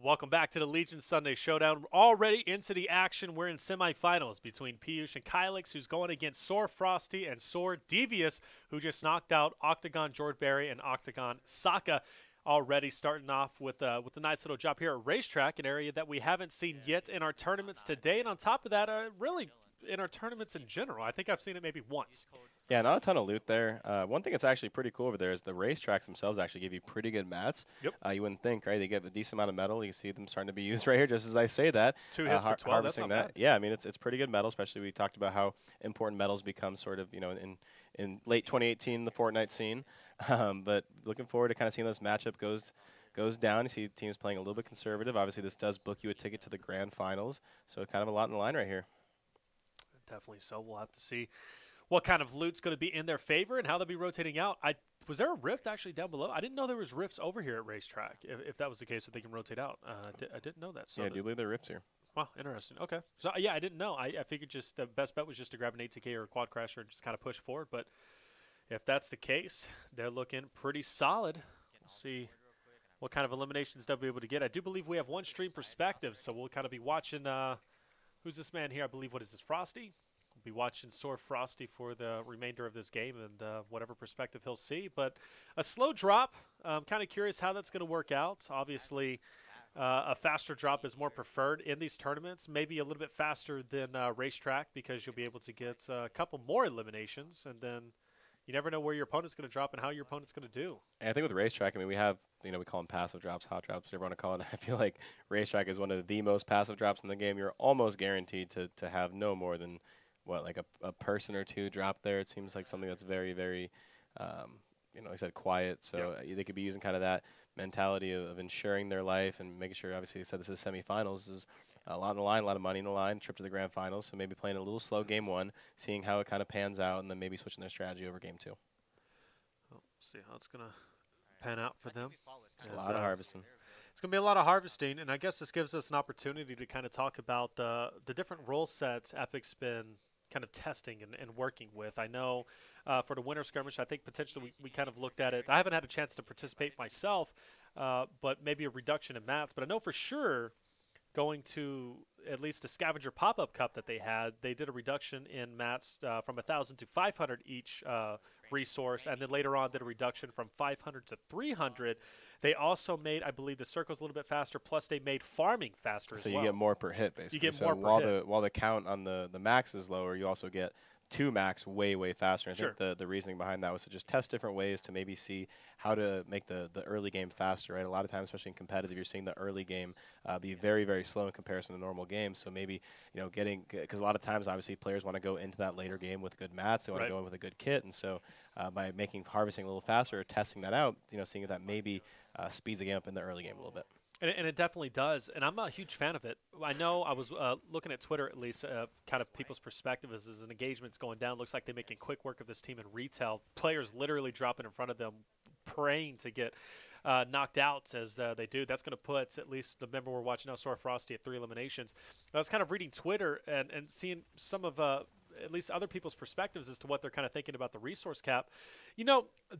Welcome back to the Legion Sunday Showdown. We're already into the action. We're in semifinals between Piyushx and Kylixx, who's going against SoaR Frosty and SoaR Devious, who just knocked out Octagon Jordberry and Octagon Saka. Already starting off with a nice little job here at Racetrack, an area that we haven't seen yet in our tournaments today. And on top of that, really in our tournaments in general, I think I've seen it maybe once. Yeah, not a ton of loot there. One thing that's actually pretty cool over there is the racetracks themselves actually give you pretty good mats. Yep. You wouldn't think, right? They get a decent amount of metal. You see them starting to be used right here, just as I say that. 2 hits for 12, that's not bad. Yeah, I mean, it's pretty good metal, especially we talked about how important metals become sort of, in late 2018, the Fortnite scene. But looking forward to kind of seeing this matchup goes down. You see teams playing a little bit conservative. Obviously, this does book you a ticket to the grand finals, so kind of a lot in the line right here. Definitely so. We'll have to see what kind of loot's going to be in their favor and how they'll be rotating out. Was there a rift actually down below? I didn't know there was rifts over here at Racetrack, if that was the case, that they can rotate out. I didn't know that. So yeah, I do believe there are rifts here. Wow, interesting. Okay. So, yeah, I didn't know. I figured just the best bet was just to grab an ATK or a quad crasher and just kind of push forward. But if that's the case, they're looking pretty solid. We'll see what kind of eliminations they'll be able to get. I do believe we have one stream perspective, so we'll kind of be watching who's this man here? I believe, what is this, Frosty? We'll be watching SoaR Frosty for the remainder of this game and whatever perspective he'll see. But a slow drop. I'm kind of curious how that's going to work out. Obviously, a faster drop is more preferred in these tournaments, maybe a little bit faster than Racetrack, because you'll be able to get a couple more eliminations, and then you never know where your opponent's going to drop and how your opponent's going to do. And I think with Racetrack, I mean, we have, we call them passive drops, hot drops, whatever you want to call it. I feel like Racetrack is one of the most passive drops in the game. You're almost guaranteed to have no more than, what, like a person or two drop there. It seems like something that's very, very, like I said, quiet. So they could be using kind of that mentality of ensuring their life and making sure, obviously, they said this is semifinals. This is a lot in the line, a lot of money in the line, trip to the grand finals. So maybe playing a little slow game one, seeing how it kind of pans out, and then maybe switching their strategy over game two. See how it's going to pan out for them. A lot of harvesting. It's going to be a lot of harvesting, and I guess this gives us an opportunity to kind of talk about the different role sets Epic's been kind of testing and working with. I know for the winter skirmish, I think potentially we kind of looked at it. I haven't had a chance to participate myself, but maybe a reduction in mats. But I know for sure going to at least the Scavenger Pop-Up Cup that they did a reduction in mats from 1,000 to 500 each resource, and then later on did a reduction from 500 to 300. They also made, I believe, the circles a little bit faster, plus they made farming faster as well. So you get more per hit, basically. You get more per hit. While the count on the max is lower, you also get 2 max way, way faster. And I think the reasoning behind that was to just test different ways to maybe see how to make the early game faster, right? A lot of times, especially in competitive, you're seeing the early game be very, very slow in comparison to normal games. So maybe, because a lot of times, obviously, players want to go into that later game with good mats. They want to go in with a good kit. And so by making harvesting a little faster or testing that out, seeing if that maybe speeds the game up in the early game a little bit. And it definitely does, and I'm a huge fan of it. I know I was looking at Twitter, at least, kind of people's perspective as an engagement's going down. Looks like they're making quick work of this team in retail. Players literally dropping in front of them, praying to get knocked out as they do. That's going to put at least the member we're watching now, SoaR Frosty, at 3 eliminations. I was kind of reading Twitter and seeing some of at least other people's perspectives as to what they're kind of thinking about the resource cap.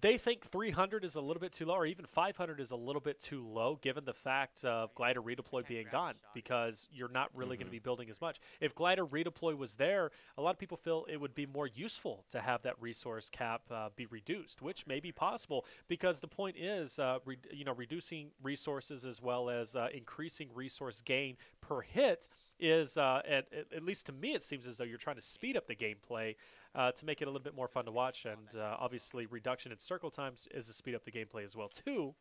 They think 300 is a little bit too low, or even 500 is a little bit too low, given the fact of Glider Redeploy being gone, because you're not really going to be building as much. If Glider Redeploy was there, a lot of people feel it would be more useful to have that resource cap be reduced, which may be possible, because the point is, reducing resources as well as increasing resource gain per hit is, at least to me, it seems as though you're trying to speed up the gameplay to make it a little bit more fun to watch. And obviously, reduction in circle times is to speed up the gameplay as well, too.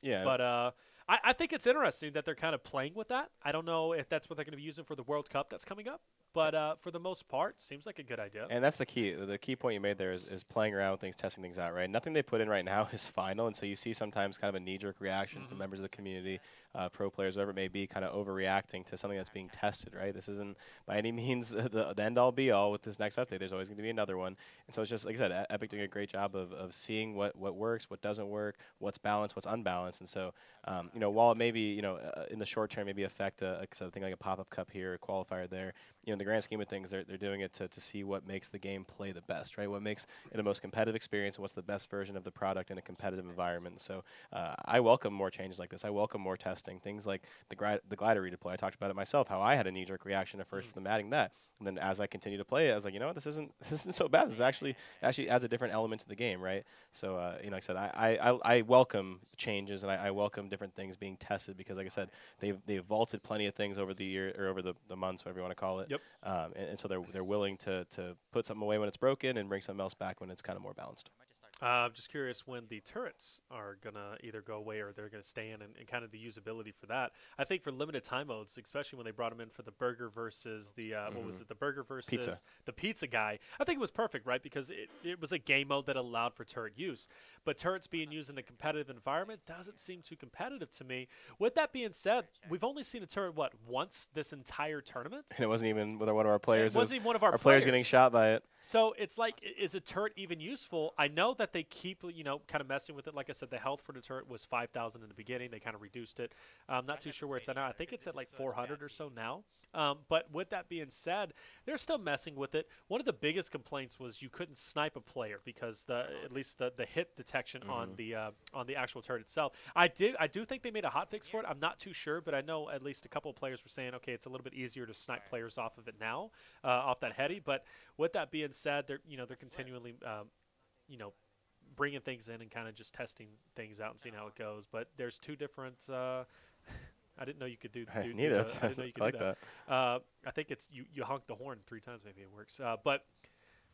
Yeah. But I think it's interesting that they're kind of playing with that. I don't know if that's what they're going to be using for the World Cup that's coming up. But for the most part, seems like a good idea. And that's the key. The key point you made there is playing around with things, testing things out, right? Nothing they put in right now is final, and so you see sometimes kind of a knee-jerk reaction from members of the community, pro players, whatever it may be, kind of overreacting to something that's being tested, right? This isn't by any means the end-all, be-all with this next update. There's always going to be another one. And so it's just, like I said, Epic doing a great job of seeing what works, what doesn't work, what's balanced, what's unbalanced. And so, while it may be, in the short term, maybe affect a thing like a pop-up cup here, a qualifier there, in the grand scheme of things, they're doing it to see what makes the game play the best, right? What makes it a most competitive experience, and what's the best version of the product in a competitive environment. So I welcome more changes like this. I welcome more testing. Things like the glider redeploy. I talked about it myself, how I had a knee-jerk reaction at first from them adding that. And then as I continue to play it, I was like, you know what, this isn't so bad. This actually adds a different element to the game, right? So, like I said, I welcome changes, and I welcome different things being tested because, like I said, they've vaulted plenty of things over the year or over the months, whatever you want to call it. Yep. And so they're willing to put something away when it's broken and bring something else back when it's kind of more balanced. I'm just curious when the turrets are going to either go away or they're going to stay in, and kind of the usability for that. I think for limited time modes, especially when they brought them in for the burger versus the, what was it, the burger versus Pizza. The pizza guy, I think it was perfect, right? Because it was a game mode that allowed for turret use. But turrets being used in a competitive environment doesn't seem too competitive to me. With that being said, we've only seen a turret, once this entire tournament? And it wasn't even with one of our players. It wasn't even one of our players getting shot by it. So it's like, is a turret even useful? I know that they keep, kind of messing with it. Like I said, the health for the turret was 5,000 in the beginning. They kind of reduced it. I'm not too sure where it's at now. I think it's at like 400 or so now. But with that being said, they're still messing with it. One of the biggest complaints was you couldn't snipe a player because at least the hit detection on the actual turret itself. I do think they made a hotfix for it. I'm not too sure, but I know at least a couple of players were saying, okay, it's a little bit easier to snipe players off of it now, off that heady. But with that being said, they're continually bringing things in and kind of just testing things out and seeing how it goes. But there's two different. I didn't know you could do. I didn't know you could do that. I think it's you honk the horn 3 times, maybe it works. But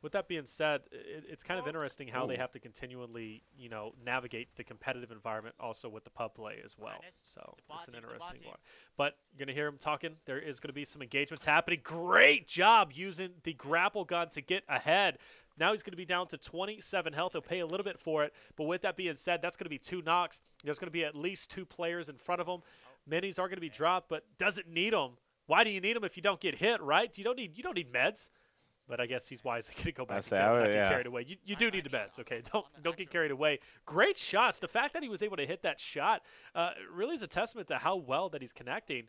with that being said, it's kind of interesting how they have to continually, navigate the competitive environment also with the pub play as well. So it's an interesting one. But you're going to hear him talking. There is going to be some engagements happening. Great job using the grapple gun to get ahead. Now he's going to be down to 27 health. He'll pay a little bit for it. But with that being said, that's going to be 2 knocks. There's going to be at least 2 players in front of him. Minis are going to be dropped, but doesn't need them. Why do you need them if you don't get hit, right? You don't need meds. But I guess he's wise to go back and get carried away. You do need the meds, okay? Don't get carried away. Great shots. The fact that he was able to hit that shot really is a testament to how well that he's connecting.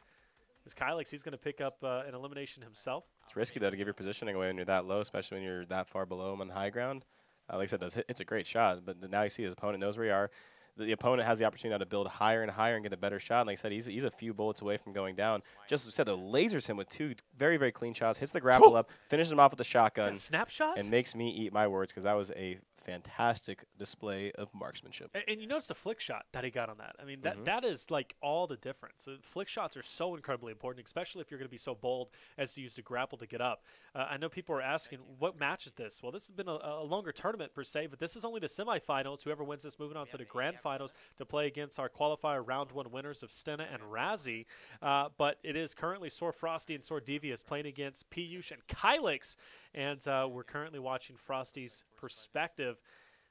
As Kylixx, he's going to pick up an elimination himself. It's risky, though, to give your positioning away when you're that low, especially when you're that far below him on high ground. Like I said, it's a great shot, but now you see his opponent knows where you are. The opponent has the opportunity now to build higher and higher and get a better shot. And like I said, he's a few bullets away from going down. Just said, though, lasers him with 2 very, very clean shots, hits the grapple up, finishes him off with a shotgun. Is that a snapshot? And makes me eat my words because that was a fantastic display of marksmanship. And you notice the flick shot that he got on that. I mean, that is like all the difference. Flick shots are so incredibly important, especially if you're going to be so bold as to use the grapple to get up. I know people are asking, what match is this? Well, this has been a longer tournament per se, but this is only the semifinals. Whoever wins this moving on to the grand finals to play against our qualifier round 1 winners of Stena and Razzie. But it is currently SoaR Frosty and SoaR Devious playing against Piyushx and Kylixx. And we're currently watching Frosty's perspective.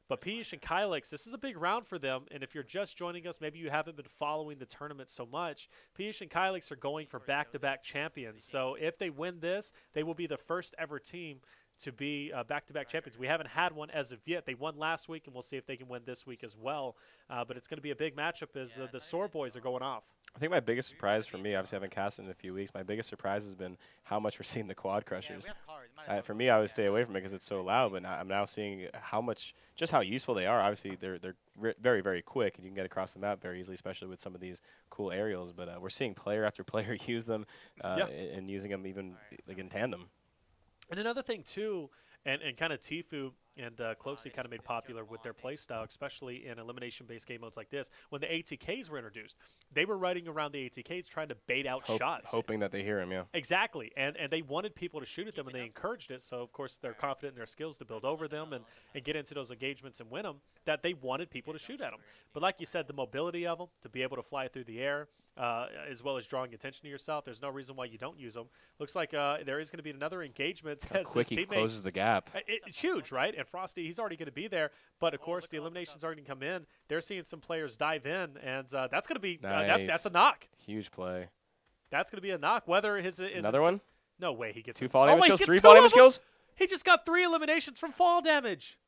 But Piyushx and Kylixx, this is a big round for them. And if you're just joining us, maybe you haven't been following the tournament so much, Piyushx and Kylixx are going for back-to-back champions. So if they win this, they will be the first ever team to be back-to-back champions. We haven't had one as of yet. They won last week, and we'll see if they can win this week as well. But it's going to be a big matchup as the SoaR boys are going off. I think my biggest surprise for me, obviously I haven't casted in a few weeks, my biggest surprise has been how much we're seeing the quad crushers. For me, I would stay away from it because it's so loud, but I'm now seeing just how useful they are. Obviously, they're very, very quick, and you can get across the map very easily, especially with some of these cool aerials. But we're seeing player after player use them and using them even like in tandem. And another thing, too, and kind of Tfue and Kylixx kind of made popular with their play style, especially in elimination-based game modes like this. When the ATKs were introduced, they were riding around the ATKs trying to bait out shots. Hoping that they hear him, yeah. Exactly. And they wanted people to shoot at them, and they encouraged it. So, of course, they're confident in their skills to build over them and get into those engagements and win them, that they wanted people to shoot at them. But like you said, the mobility of them, to be able to fly through the air, as well as drawing attention to yourself, there's no reason why you don't use them. Looks like there is going to be another engagement. How quick he closes the gap. It's huge, right? And Frosty, he's already going to be there. But, of course, the eliminations are going to come in. They're seeing some players dive in, and that's going to be nice. That's a knock. Huge play. That's going to be a knock. Whether his another one? No way he gets 2 fall damage kills, 3 fall damage kills? He just got 3 eliminations from fall damage.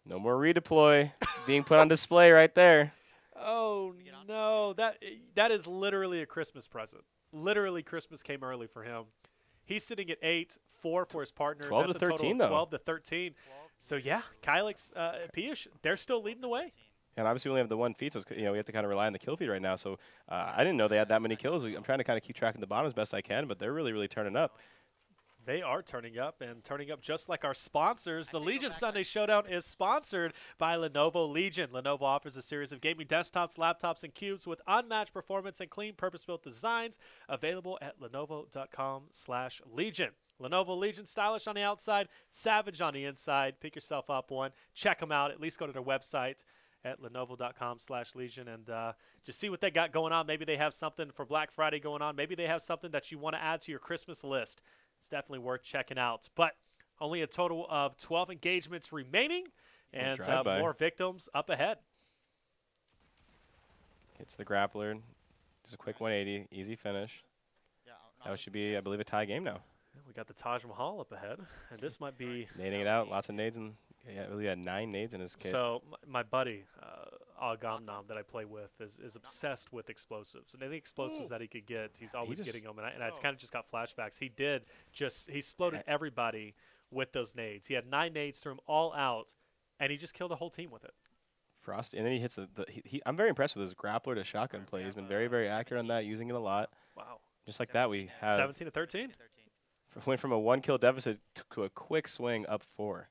No more redeploy being put on display right there. Oh, no. That is literally a Christmas present. Literally, Christmas came early for him. He's sitting at 8, 4 for his partner. 12 That's to 13, a total of though. 12 to 13. So, yeah, Kylixx, Piyushx, they're still leading the way. And obviously, we only have the one feed, so we have to kind of rely on the kill feed right now. So I didn't know they had that many kills. I'm trying to kind of keep track of the bottom as best I can, but they're really, really turning up. They are turning up, and turning up just like our sponsors. The Legion Sunday Showdown is sponsored by Lenovo Legion. Lenovo offers a series of gaming desktops, laptops, and cubes with unmatched performance and clean, purpose-built designs, available at lenovo.com/Legion. Lenovo Legion, stylish on the outside, savage on the inside. Pick yourself up one. Check them out. At least go to their website at lenovo.com/Legion and just see what they got going on. Maybe they have something for Black Friday going on. Maybe they have something that you want to add to your Christmas list. It's definitely worth checking out. But only a total of 12 engagements remaining and more victims up ahead. Hits the grappler. Just a quick 180. Easy finish. That should be, I believe, a tie game now. We got the Taj Mahal up ahead. And this might be... Nading it out. Lots of nades. Yeah, I really had 9 nades in his kit. So my buddy, Agamnom, that I play with, is obsessed with explosives. And any explosives that he could get, he's always getting them. And I kind of just got flashbacks. He exploded everybody with those nades. He had 9 nades, threw them all out, and he just killed the whole team with it. Frost, and then he hits I'm very impressed with his grappler to shotgun play. He's been very, very accurate on that, using it a lot. Wow. Just like that, we have 17 to 13. Went from a 1-kill deficit to a quick swing up 4.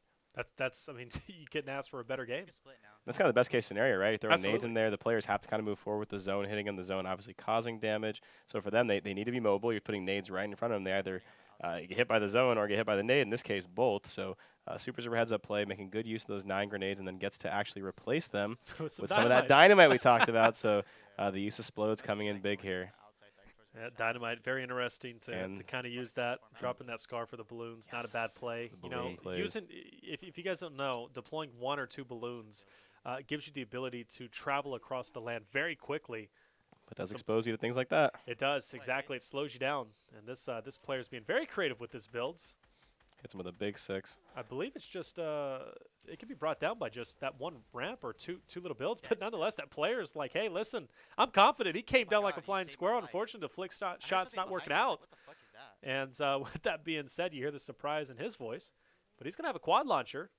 That's. I mean, you couldn't ask for a better game. That's kind of the best case scenario, right? Throwing Absolutely. nades in there, the players have to kind of move forward with the zone, hitting in the zone, obviously causing damage. So for them, they need to be mobile. You're putting nades right in front of them. They either get hit by the zone or get hit by the nade. In this case, both. So Super heads up play, making good use of those 9 grenades, and then gets to actually replace them with some of that dynamite we talked about. So the use of Splodes coming in big here. Yeah, dynamite, very interesting to kind of use that, dropping that scar for the balloons. Not a bad play. Using if you guys don't know, deploying 1 or 2 balloons gives you the ability to travel across the land very quickly. But does expose you to things like that. It does, exactly. It slows you down. And this player's being very creative with his builds. Hits him with a big 6. I believe it's just it can be brought down by just that 1 ramp or two little builds. But nonetheless, that player's like, hey, listen, I'm confident. He came down like a flying squirrel. Unfortunately, the flick shot's not working out. And with that being said, you hear the surprise in his voice. But he's going to have a quad launcher.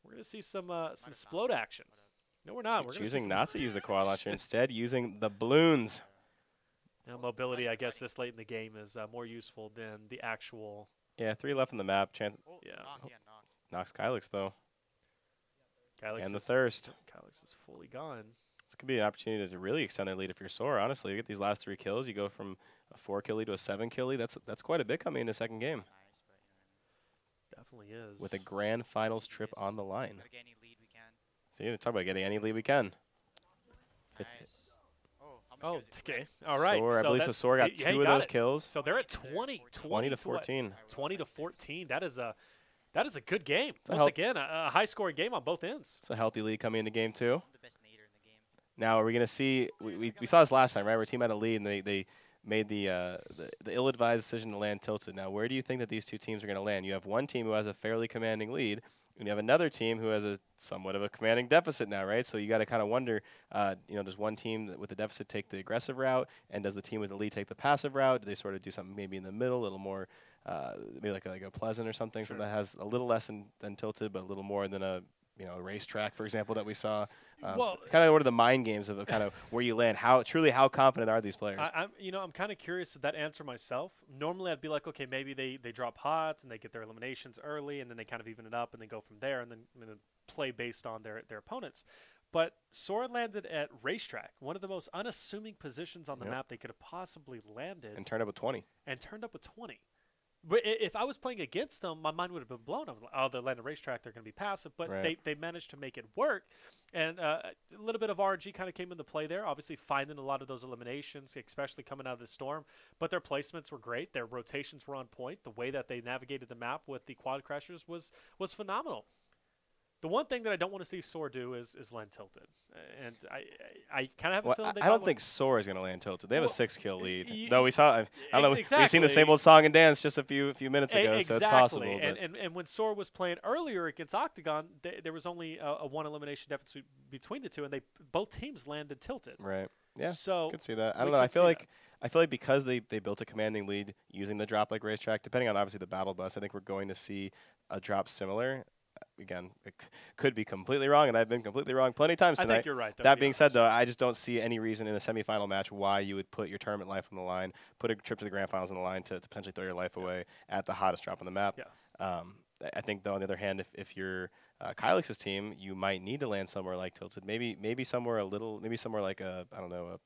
We're going to see some Splode action. No, we're not. We're choosing not to use the quad launcher, instead using the balloons. Now, mobility, I guess, this late in the game is more useful than the actual... Yeah, 3 left on the map. Yeah. Knocks Kylixx, though. Kylixx and the thirst. Kylixx is fully gone. This could be an opportunity to really extend their lead if you're SoaR. Honestly, you get these last 3 kills. You go from a 4-kill lead to a 7-kill lead. That's quite a bit coming in the second game. Definitely is. With a grand finals trip on the line. See, talk about getting any lead we can. Oh, okay. All right. SoaR, I believe SoaR got 2 of those kills. So they're at 20 to 14. 20 to 14. That is a good game. Once again, a high-scoring game on both ends. It's a healthy lead coming into game 2. Now, are we going to see – we saw this last time, right, where a team had a lead and they made the ill-advised decision to land tilted. Now, where do you think that these 2 teams are going to land? You have one team who has a fairly commanding lead, and you have another team who has a somewhat of a commanding deficit now, right? So you got to kind of wonder, does one team with the deficit take the aggressive route, and does the team with the lead take the passive route? Do they sort of do something maybe in the middle, a little more, maybe like a Pleasant or something, something that has a little less than tilted, but a little more than a racetrack, for example, that we saw. Well, kind of what are the mind games of kind of where you land? How confident are these players? I'm kind of curious of that answer myself. Normally, I'd be like, okay, maybe they drop pots and they get their eliminations early, and then they kind of even it up and then go from there and then play based on their opponents. But SoaR landed at racetrack, one of the most unassuming positions on the map they could have possibly landed, and turned up with 20. But if I was playing against them, my mind would have been blown. I was like, oh, they're landing racetrack, they're going to be passive. But they managed to make it work. And a little bit of RNG kind of came into play there, obviously finding a lot of those eliminations, especially coming out of the storm. But their placements were great. Their rotations were on point. The way that they navigated the map with the quad crashers was phenomenal. The one thing that I don't want to see SoaR do is land tilted, and I kind of have a feeling. I don't think SoaR is going to land tilted. They have a 6-kill lead. No, we saw. I don't know. Exactly. We've seen the same old song and dance just a few minutes ago, Exactly. so it's possible. And when SoaR was playing earlier against Octagon, there was only a 1 elimination deficit between the 2, and both teams landed tilted. Right. Yeah, So could see that. I we don't know. could see that. I feel like because they built a commanding lead using the drop like racetrack, depending on obviously the battle bus, I think we're going to see a drop similar. Again, could be completely wrong, and I've been completely wrong plenty of times I tonight. think you're right, though, to That be being said, honest. though, I just don't see any reason in a semifinal match why you would put your tournament life on the line, put a trip to the grand finals on the line to potentially throw your life away at the hottest drop on the map. Yeah. I think, though, on the other hand, if you're Kylixx's team, you might need to land somewhere like Tilted, maybe somewhere maybe somewhere like I don't know,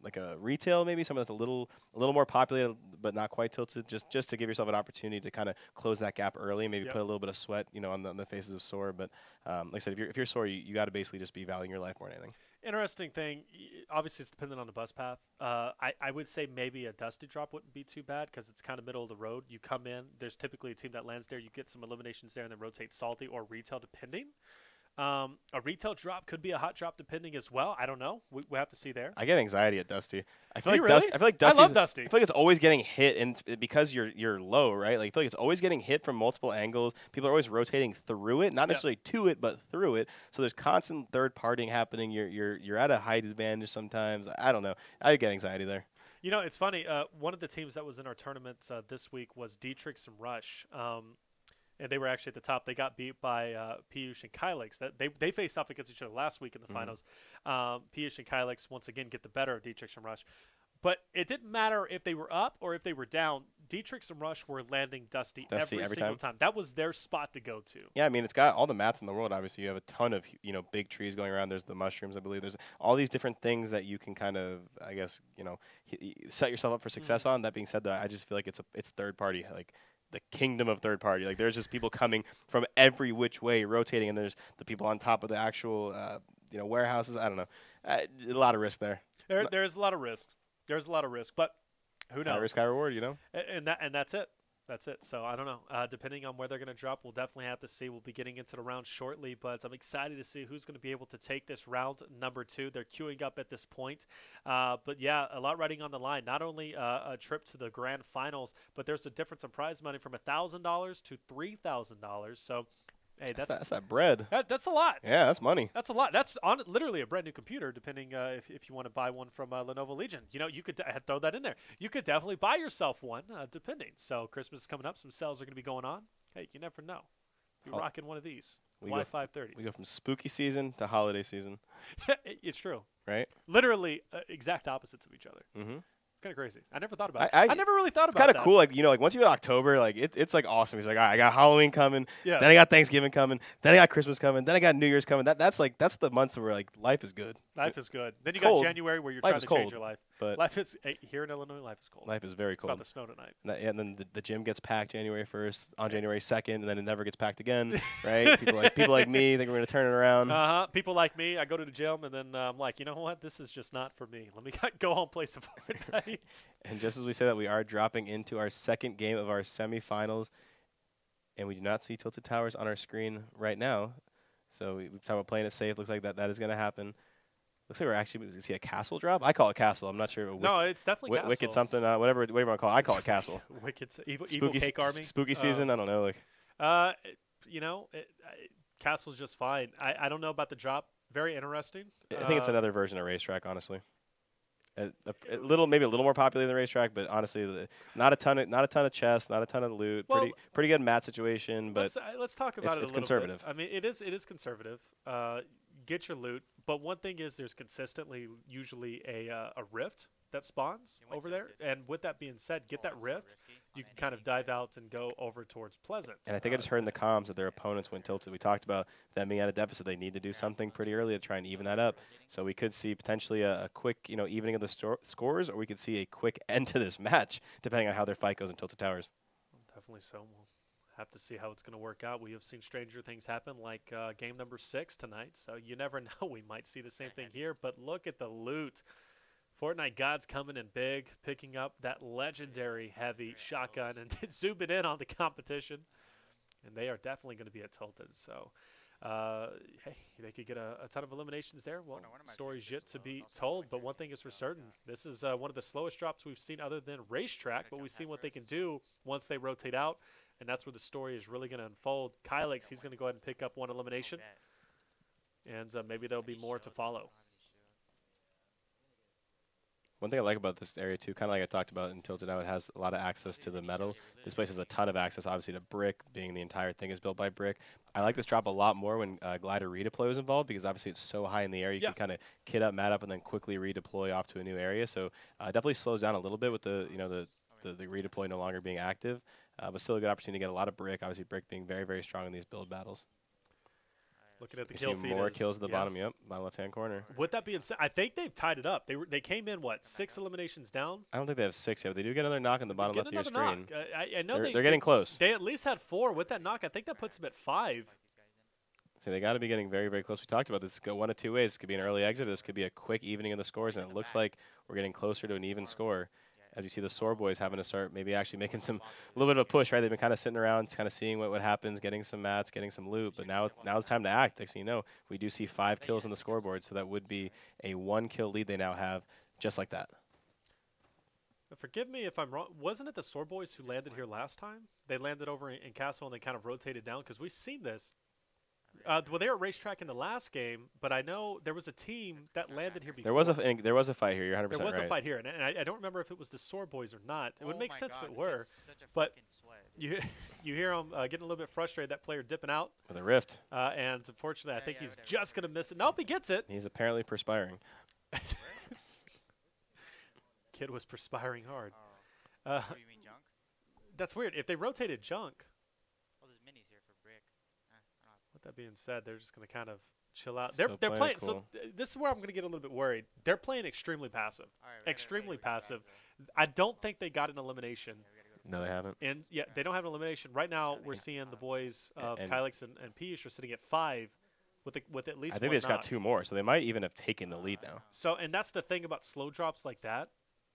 like a retail, maybe somewhere that's a little more populated but not quite Tilted, just to give yourself an opportunity to kind of close that gap early, maybe put a little bit of sweat, on the faces of SoaR. But like I said, if you're SoaR, you got to basically just be valuing your life more than anything. Interesting thing, obviously it's dependent on the bus path. I would say maybe a Dusty drop wouldn't be too bad because it's kind of middle of the road. You come in, there's typically a team that lands there, you get some eliminations there and then rotate Salty or retail depending. A retail drop could be a hot drop depending as well. I don't know. We have to see there. I get anxiety at Dusty. I feel Do like you really? I feel like I love Dusty. I feel like it's always getting hit, and because you're low, right? Like I feel like it's always getting hit from multiple angles. People are always rotating through it, not necessarily to it, but through it. So there's constant third partying happening. You're at a height advantage sometimes. I don't know. I get anxiety there. It's funny. One of the teams that was in our tournament this week was Kylixx and Rush. And they were actually at the top. They got beat by Piyushx and Kylixx. They faced off against each other last week in the finals. Piyushx and Kylixx once again get the better of Kylixx and Rush. But it didn't matter if they were up or if they were down. Kylixx and Rush were landing Dusty every single time. That was their spot to go to. Yeah, I mean, it's got all the mats in the world. Obviously, you have a ton of big trees going around. There's the mushrooms, I believe. There's all these different things that you can kind of, I guess, set yourself up for success on. That being said, though, I just feel like it's third party, like the kingdom of third party. Like there's just people coming from every which way, rotating, and there's the people on top of the actual warehouses. I don't know, a lot of risk there. There's a lot of risk. There's a lot of risk, but who knows? High risk, high reward, And that's it. That's it. So I don't know. Depending on where they're going to drop, we'll definitely have to see. We'll be getting into the round shortly, but I'm excited to see who's going to be able to take this round number 2. They're queuing up at this point. But yeah, a lot riding on the line. Not only a trip to the grand finals, but there's a difference in prize money from $1,000 to $3,000. So hey, that's that bread. That's a lot. Yeah, that's money. That's a lot. That's literally a brand new computer, depending if you want to buy one from Lenovo Legion. You could throw that in there. You could definitely buy yourself one, depending. So Christmas is coming up. Some sales are going to be going on. Hey, you never know. You're rocking one of these Y530s. We go from spooky season to holiday season. It's true. Right? Literally exact opposites of each other. Mm-hmm. It's kind of crazy. I never thought about it. I never really thought about it. It's kind of cool. Like once you get October, like it's like awesome. He's like, all right, I got Halloween coming. Yeah. Then I got Thanksgiving coming. Then I got Christmas coming. Then I got New Year's coming. That's the months where like life is good. Life is good. Then you cold. got January where you're Life trying is to cold, change your life. but life is here in Illinois. Life is cold. Life is very cold. It's about to snow tonight. And then the gym gets packed January 1st, on January 2nd, and then it never gets packed again. Right? people like me think we're gonna turn it around. People like me, I go to the gym and then I'm like, you know what? This is just not for me. Let me go home, play some Fortnite. And just as we say that, we are dropping into our second game of our semifinals, and we do not see Tilted Towers on our screen right now. So we've talked about playing it safe. Looks like that is going to happen. Looks like we're actually going to see a castle drop. I call it castle. I'm not sure. No, it's definitely castle. Wicked something, whatever you want to call it. I call it castle. Wicked, evil cake army. Spooky season. I don't know. Castle's just fine. I don't know about the drop. Very interesting. I think it's another version of racetrack, honestly. Maybe a little more popular than the racetrack, but honestly, not a ton of chests, not a ton of loot. Well, pretty good mat situation, but let's talk about it. It's conservative. I mean, it is conservative. Get your loot, but one thing is there's consistently usually a rift that spawns over there, and with that being said, get that rift. You can kind of dive out and go over towards Pleasant. And I think I just heard in the comms that their opponents went tilted. We talked about them being at a deficit. They need to do something pretty early to try and even that up. So we could see potentially a quick, evening of the scores, or we could see a quick end to this match, depending on how their fight goes in Tilted Towers. Definitely so. We'll have to see how it's going to work out. We have seen stranger things happen, like game number 6 tonight. So you never know. We might see the same thing here. But look at the loot. Fortnite Gods coming in big, picking up that legendary heavy shotgun and zooming in on the competition. And they are definitely going to be at Tilted. So, hey, they could get a ton of eliminations there. Well, story's yet to be told, but one thing is for certain. This is one of the slowest drops we've seen other than Racetrack, but we've seen what they can do once they rotate out, and that's where the story is really going to unfold. Kylixx, he's going to go ahead and pick up one elimination, and maybe there'll be more to follow. One thing I like about this area too, kind of like I talked about in Tilted Out, it has a lot of access to the metal. This place has a ton of access, obviously, to brick, being the entire thing is built by brick. I like this drop a lot more when glider redeploy was involved because obviously it's so high in the air. You can kind of kit up, mat up, and then quickly redeploy off to a new area. So definitely slows down a little bit with the the redeploy no longer being active, but still a good opportunity to get a lot of brick. Obviously, brick being very, very strong in these build battles. Looking at the We kill see feed. more kills at the bottom, yep, bottom left-hand corner. With that being said, I think they've tied it up. They came in, what, 6 eliminations down? I don't think they have 6 yet, but they do get another knock on the bottom left of your screen. I know they're getting close. They at least had 4 with that knock. I think that puts them at 5. So they got to be getting very, very close. We talked about this. Go one of two ways. This could be an early exit, or this could be a quick evening of the scores, and it looks like we're getting closer to an even score. As you see the SoaR boys having to start maybe actually making a little bit of a push, right? They've been kind of sitting around, kind of seeing what happens, getting some mats, getting some loot. But now it's time to act. Next thing you know, we do see 5 kills on the scoreboard, so that would be a 1-kill lead they now have, just like that. Forgive me if I'm wrong. Wasn't it the SoaR boys who landed here last time? They landed over in Castle and they kind of rotated down because we've seen this. Well, they were at Racetrack in the last game, but I know there was a team that landed here before. There was a fight here. You're 100% right. There was a fight here, and I don't remember if it was the SoaR boys or not. It would make sense if it were, but you hear him getting a little bit frustrated. That player dipping out with a rift, and unfortunately, I think he's just gonna miss it. Nope, he gets it. He's apparently perspiring. Kid was perspiring hard. You mean junk? That's weird. If they rotated junk. That being said, they're just going to kind of chill out. They're playing. Cool. So this is where I'm going to get a little bit worried. They're playing extremely passive. Extremely passive. I don't think they got an elimination. No, they haven't. And yeah, they don't have an elimination right now. We're seeing the boys of Kylixx and Piyushx are sitting at 5 with at least. I think they just got 2 more, so they might even have taken the lead now. So, and that's the thing about slow drops like that.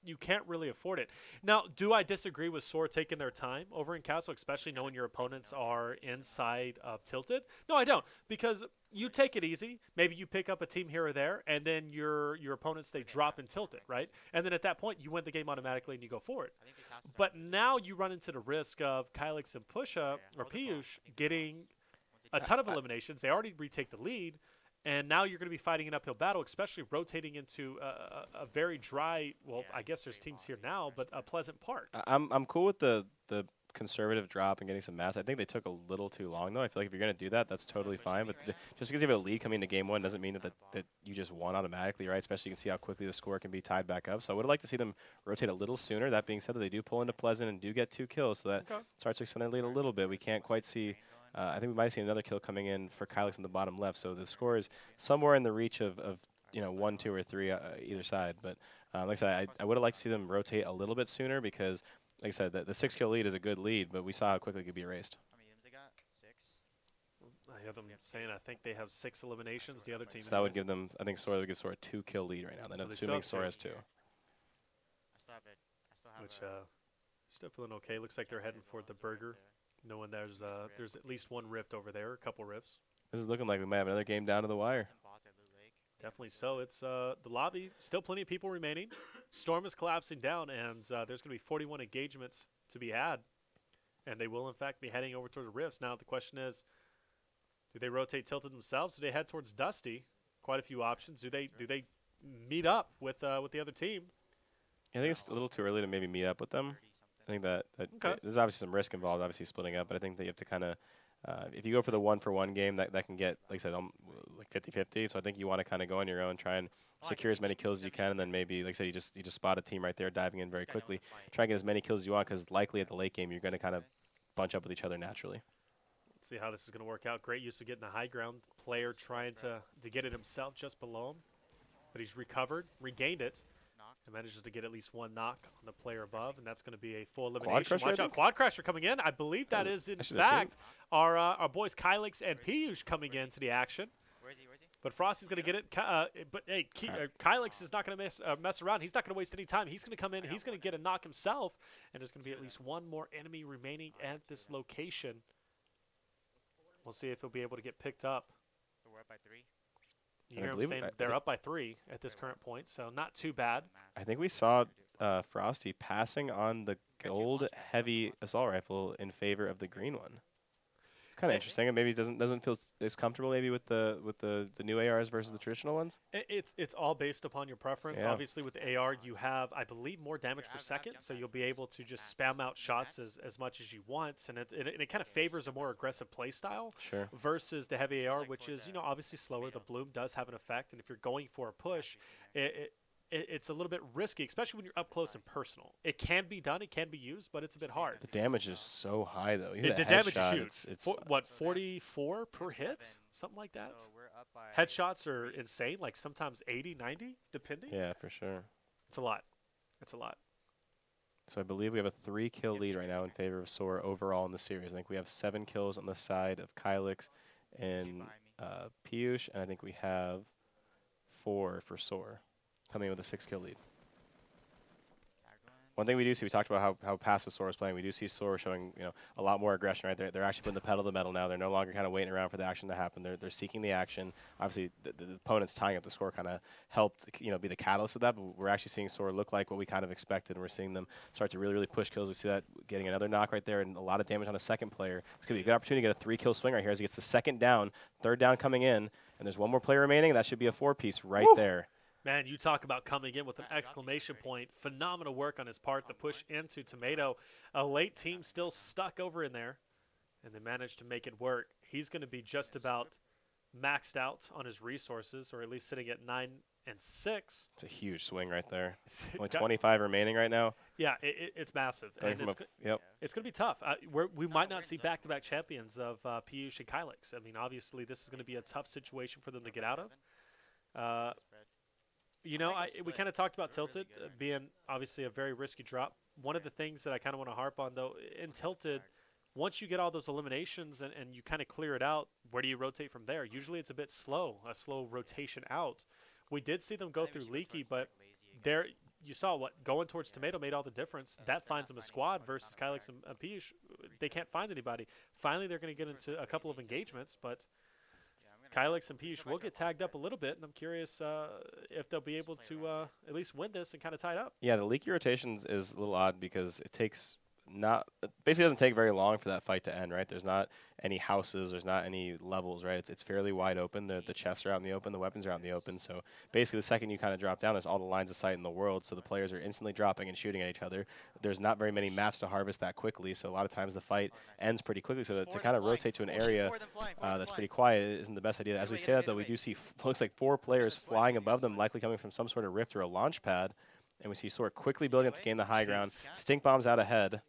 You can't really afford it. Now, do I disagree with SoaR taking their time over in Castle, especially knowing your opponents are inside of Tilted? No, I don't, because you take it easy. Maybe you pick up a team here or there, and then your opponents, they drop in Tilted, right? And then at that point, you win the game automatically and you go forward. But now you run into the risk of Kylixx and Piyushx getting a ton of eliminations. They already retake the lead. And now you're going to be fighting an uphill battle, especially rotating into a very dry, well, I guess there's teams here now, but a Pleasant Park. I'm cool with the conservative drop and getting some mats. I think they took a little too long, though. I feel like if you're going to do that, that's totally fine. But just because you have a lead coming into game 1 doesn't mean that you just won automatically, right? Especially you can see how quickly the score can be tied back up. So I would like to see them rotate a little sooner. That being said, they do pull into Pleasant and do get 2 kills, so that starts to extend their lead a little bit. We can't quite see. I think we might see another kill coming in for Kylixx in the bottom left. So the score is somewhere in the reach of 1, 2, or 3 either side. But like I said, I would have liked to see them rotate a little bit sooner because, like I said, the 6-kill lead is a good lead, but we saw how quickly it could be erased. How many they got? 6? I have them saying I think they have 6 eliminations. The other team. So that would give them. I think SoaR would give SoaR a 2-kill lead right now. Then assuming SoaR has 2. I still have Which still feeling okay. Looks like they're heading for the burger. Knowing there's at least 1 rift over there, a couple rifts. This is looking like we might have another game down to the wire. Definitely so. It's the lobby, still plenty of people remaining. Storm is collapsing down, and there's going to be 41 engagements to be had. And they will, in fact, be heading over toward the rifts. Now the question is, do they rotate Tilted themselves? Do they head towards Dusty? Quite a few options. Do they meet up with the other team? I think it's a little too early to maybe meet up with them. I think that there's obviously some risk involved, obviously splitting up, but I think that you have to kind of, if you go for the 1-for-1 game, that can get, like I said, like 50-50. So I think you want to kind of go on your own, try and secure as many kills as you can, and then maybe, like I said, you just spot a team right there diving in very quickly. Try and get as many kills as you want, because likely at the late game you're going to kind of bunch up with each other naturally. Let's see how this is going to work out. Great use of getting the high ground. Player trying to get it himself just below him, but he's recovered, regained it. And manages to get at least 1 knock on the player above, and that's going to be a full elimination. Watch out, Quad Crasher coming in. I believe that is, in fact, our boys Kylixx and Piyushx coming into the action. Where is he? But Frosty's going to get it. But, hey, Kylixx is not going to mess around. He's not going to waste any time. He's going to come in. He's going to get a knock himself, and there's going to be at least 1 more enemy remaining at this location. We'll see if he'll be able to get picked up. So we're up by 3? You hear him saying they're up by 3 at this current point, so not too bad. I think we saw Frosty passing on the gold heavy assault rifle in favor of the green one. It's kind of interesting, and maybe it doesn't feel as comfortable maybe with the new ARs versus the traditional ones. It's all based upon your preference. Yeah. Obviously, with the AR, you have, I believe, more damage per second, so you'll be able to just spam out shots as much as you want, and it kind of favors a more aggressive play style. Sure. Versus the heavy AR, which is obviously slower. The bloom does have an effect, and if you're going for a push, it's a little bit risky, especially when you're up close and personal. It can be done, it can be used, but it's a bit hard. The damage is so high though. Even The a damage is headshot, huge. It's What, 44 per hit? Something like that? So we're up by Headshots are insane, like sometimes 80, 90, depending. yeah, for sure. It's a lot. It's a lot. So I believe we have a 3-kill lead right now in favor of SoaR overall in the series. I think we have 7 kills on the side of Kylixx and Piyushx, and I think we have 4 for SoaR, coming in with a 6-kill lead. One thing we do see, we talked about how passive SoaR is playing. We do see SoaR showing a lot more aggression right there. They're actually putting the pedal to the metal now. They're no longer kind of waiting around for the action to happen. They're seeking the action. Obviously, the opponents tying up the score kind of helped be the catalyst of that. But we're actually seeing SoaR look like what we kind of expected, and we're seeing them start to really push kills. We see that getting another knock right there and a lot of damage on a second player. It's going to be a good opportunity to get a 3-kill swing right here as he gets the second down, third down coming in, and there's one more player remaining. That should be a 4-piece right there. Man, you talk about coming in with an exclamation point. Phenomenal work on his part. The push into Tomato. A late team still stuck over in there, and they managed to make it work. He's going to be just about maxed out on his resources, or at least sitting at 9 and 6. It's a huge swing right there. Only 25 remaining right now. Yeah, it's massive. And it's going to be tough. We might not see back-to-back champions of Piyushx and Kylixx. I mean, obviously, this is going to be a tough situation for them to get out of. We kind of talked about Tilted being obviously a very risky drop. One of the things that I kind of want to harp on, though, in Tilted, once you get all those eliminations and you kind of clear it out, where do you rotate from there? Usually it's a bit slow, a slow rotation out. We did see them go through Leaky, but there you saw what going towards Tomato made all the difference. That finds them a squad versus Kylixx and Piyushx. They can't find anybody. Finally, they're going to get into a couple of engagements, but Kylixx and Piyushx will get tagged up a little bit, and I'm curious if they'll be able to at least win this and kind of tie it up. Yeah, the leaky rotations is a little odd because it takes basically doesn't take very long for that fight to end, right? There's not any houses, there's not any levels, right? It's fairly wide open. The chests are out in the open, the weapons are out in the open. So basically the second you kind of drop down, there's all the lines of sight in the world, so the players are instantly dropping and shooting at each other. There's not very many mats to harvest that quickly, so a lot of times the fight ends pretty quickly. So to kind of rotate to an area that's pretty quiet isn't the best idea. As we say that, though, we do see looks like 4 players flying above them, likely coming from some sort of rift or a launch pad. And we see SoaR quickly building up to gain the high ground. Stink bombs out ahead.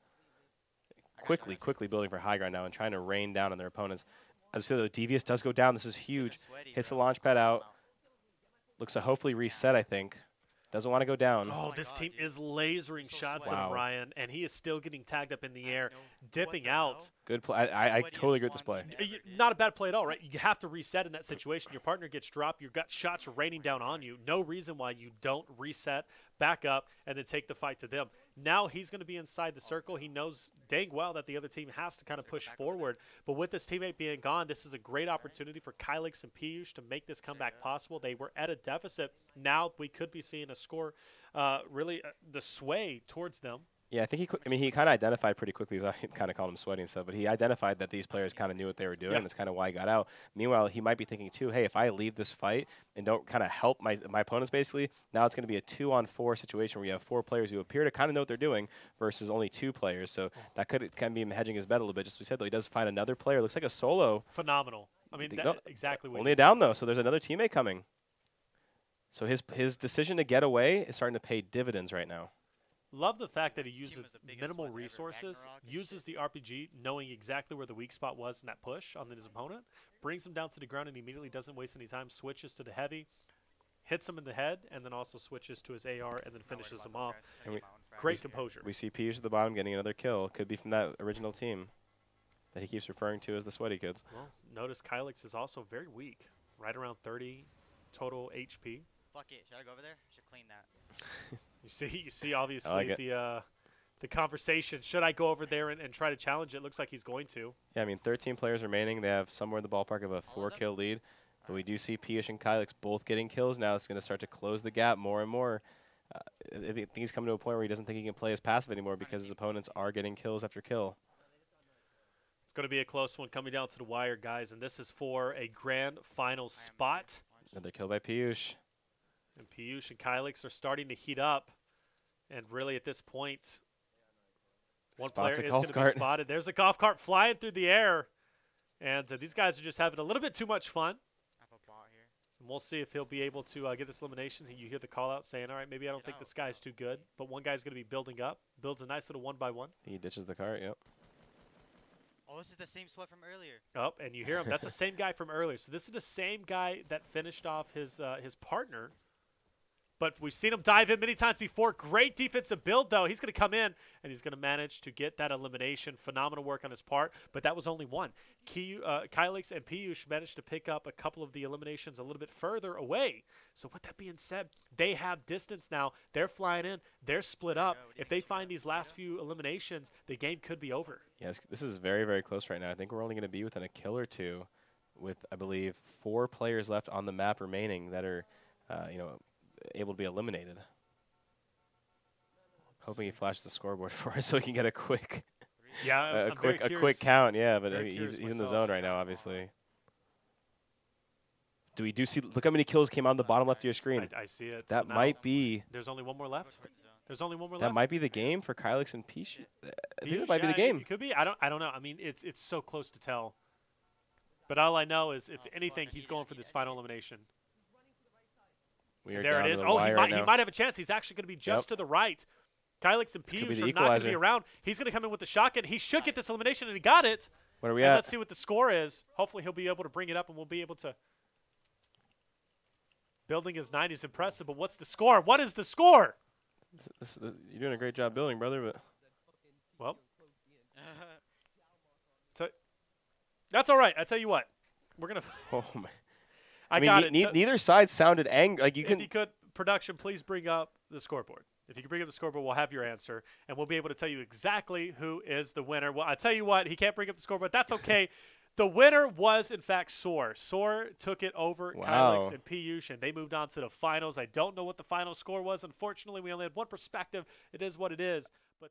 Quickly building for high ground now and trying to rain down on their opponents. As we see, though, Devious does go down. This is huge. Hits the launch pad out. Looks to hopefully reset, I think. Doesn't want to go down. Oh, this team is lasering shots at him, Ryan, and he is still getting tagged up in the air, dipping out. Good play. I totally agree with this play. Not a bad play at all, right? You have to reset in that situation. Your partner gets dropped. You've got shots raining down on you. No reason why you don't reset, back up, and then take the fight to them. Now he's going to be inside the circle. He knows dang well that the other team has to kind of push forward. But with this teammate being gone, this is a great opportunity for Kylixx and Piyushx to make this comeback possible. They were at a deficit. Now we could be seeing a score, really the sway towards them. Yeah, I think he kind of identified pretty quickly. I kind of called him sweaty and stuff, but he identified that these players kind of knew what they were doing. Yeah. And that's kind of why he got out. Meanwhile, he might be thinking too, hey, if I leave this fight and don't kind of help my opponents, basically, now it's going to be a 2-on-4 situation where you have 4 players who appear to kind of know what they're doing versus only 2 players. So that can be him hedging his bet a little bit. Just as we said, though, he does find another player. Looks like a solo. Phenomenal. I mean, exactly what only a down though. So there's another teammate coming. So his decision to get away is starting to pay dividends right now. Love the fact that he uses minimal resources, uses the RPG, knowing exactly where the weak spot was in that push on his opponent, brings him down to the ground and immediately doesn't waste any time, switches to the heavy, hits him in the head, and then also switches to his AR and then finishes him off. Great composure. We see Piyushx at the bottom getting another kill. Could be from that original team that he keeps referring to as the sweaty kids. Well, notice Kylixx is also very weak, right around 30 total HP. Fuck it. Should I go over there? Should clean that. You see, obviously the conversation. Should I go over there and try to challenge it? Looks like he's going to. Yeah, I mean, 13 players remaining. They have somewhere in the ballpark of a 4-kill lead. But we do see Piyushx and Kylixx both getting kills. Now it's going to start to close the gap more and more. I think he's coming to a point where he doesn't think he can play as passive anymore because his opponents are getting kills after kill. going to be a close one coming down to the wire, guys, and this is for a grand final spot. Another kill by Piyushx. And Piyushx and Kylixx are starting to heat up, and really at this point, one Spots player a is golf going to be cart. spotted. There's a golf cart flying through the air, and these guys are just having a little bit too much fun. I have a bot here. And we'll see if he'll be able to get this elimination. You hear the call out saying, all right, maybe I don't think this guy's too good, but one guy's going to be building up, builds a nice little 1-by-1. He ditches the cart, yep. Oh, this is the same sweat from earlier. Oh, and you hear him. That's the same guy from earlier. So this is the same guy that finished off his partner. But we've seen him dive in many times before. Great defensive build, though. He's going to come in, and he's going to manage to get that elimination. Phenomenal work on his part, but that was only one. Kylixx and Piyushx managed to pick up a couple of the eliminations a little bit further away. So with that being said, they have distance now. They're flying in. They're split up. If they find these last few eliminations, the game could be over. Yes, this is very, very close right now. I think we're only going to be within a kill or two with, I believe, 4 players left on the map remaining that are, able to be eliminated. Hoping he flashes the scoreboard for us so we can get a quick, Yeah, a quick count. Yeah, but he's in the myself. zone right now, obviously. Do see? Look how many kills came on the bottom left of your screen. I see it. That So now might be. There's only one more left. There's only one more That left. might be the game for Kylixx and Piyushx. I think that Piyushx, might be the yeah, game. It could be. I don't know. I mean, it's so close to tell. But all I know is, if anything, he's going for this final elimination. We are There down it to is. the Oh, wire right he now. might have a chance. He's actually going to be just to the right. Kylixx and Could be Piyushx the are not going to equalizer. be around. He's going to come in with the shotgun. He should get this elimination, and he got it. What are we And at? let's see what the score is. Hopefully, he'll be able to bring it up, and we'll be able to. Building his 90s impressive, but what's the score? What is the score? You're doing a great job building, brother, but Well, that's all right. I tell you what, we're gonna. oh my. I mean, got it. neither side sounded angry. Like If you could, production, please bring up the scoreboard. If you can bring up the scoreboard, we'll have your answer, and we'll be able to tell you exactly who is the winner. Well, I tell you what, he can't bring up the scoreboard. That's okay. The winner was, in fact, SoaR. SoaR took it over Wow. Kylixx and Piyushx, and they moved on to the finals. I don't know what the final score was. Unfortunately, we only had one perspective. It is what it is. But